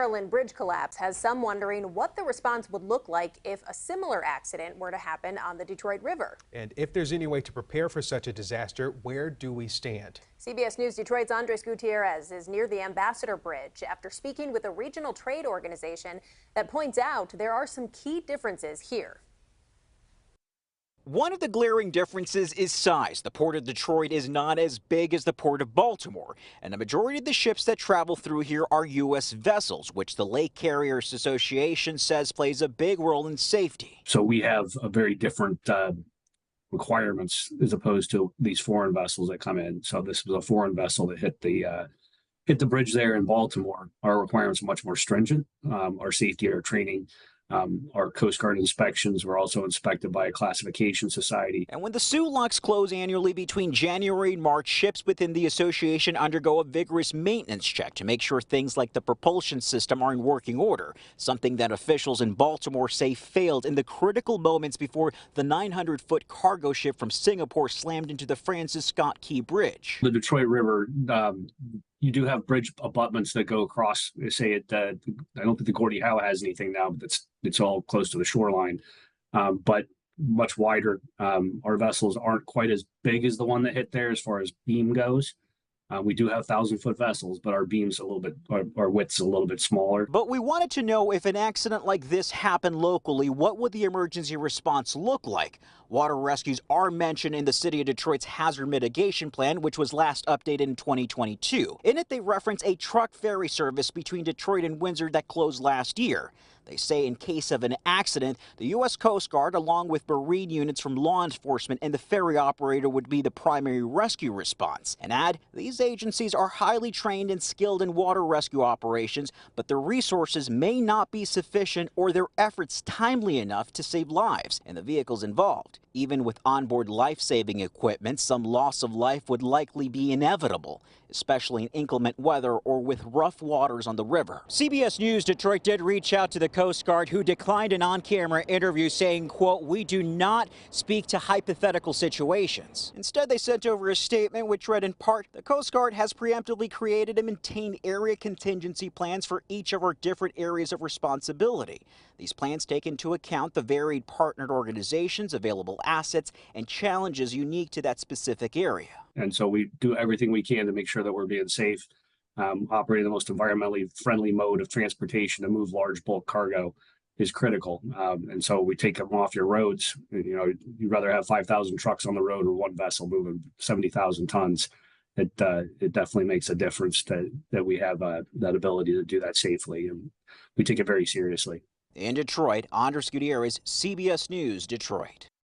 Maryland bridge collapse has some wondering what the response would look like if a similar accident were to happen on the Detroit River. And if there's any way to prepare for such a disaster, where do we stand? CBS News Detroit's Andres Gutierrez is near the Ambassador Bridge after speaking with a regional trade organization that points out there are some key differences here. One of the glaring differences is size. The Port of Detroit is not as big as the Port of Baltimore, and the majority of the ships that travel through here are U.S. vessels, which the Lake Carriers Association says plays a big role in safety. So we have a very different requirements as opposed to these foreign vessels that come in. So this was a foreign vessel that hit the bridge there in Baltimore. Our requirements are much more stringent. Our safety, our training. Our Coast Guard inspections were also inspected by a classification society. And when the Soo locks close annually between January and March, ships within the association undergo a vigorous maintenance check to make sure things like the propulsion system are in working order, something that officials in Baltimore say failed in the critical moments before the 900-foot cargo ship from Singapore slammed into the Francis Scott Key Bridge. The Detroit River, you do have bridge abutments that go across, say it, I don't think the Gordie Howe has anything now, but it's all close to the shoreline, but much wider. Our vessels aren't quite as big as the one that hit there as far as beam goes. We do have 1,000-foot vessels, but our beam's a little bit, our width's a little bit smaller. But we wanted to know if an accident like this happened locally, what would the emergency response look like? Water rescues are mentioned in the City of Detroit's Hazard Mitigation Plan, which was last updated in 2022. In it, they reference a truck ferry service between Detroit and Windsor that closed last year. They say in case of an accident, the U.S. Coast Guard, along with Marine units from law enforcement and the ferry operator, would be the primary rescue response. And add, these agencies are highly trained and skilled in water rescue operations, but their resources may not be sufficient or their efforts timely enough to save lives and the vehicles involved. Even with onboard life-saving equipment, some loss of life would likely be inevitable, especially in inclement weather or with rough waters on the river. CBS News Detroit did reach out to the Coast Guard, who declined an on-camera interview, saying, quote, "We do not speak to hypothetical situations." Instead, they sent over a statement which read in part, "The Coast Guard has preemptively created and maintained area contingency plans for each of our different areas of responsibility. These plans take into account the varied partnered organizations, available assets, and challenges unique to that specific area." And so we do everything we can to make sure that we're being safe, operating the most environmentally friendly mode of transportation to move large bulk cargo is critical. And so we take them off your roads. You know, you'd rather have 5,000 trucks on the road or one vessel moving 70,000 tons. It definitely makes a difference that we have that ability to do that safely. And we take it very seriously. In Detroit, Andres Gutierrez, CBS News, Detroit.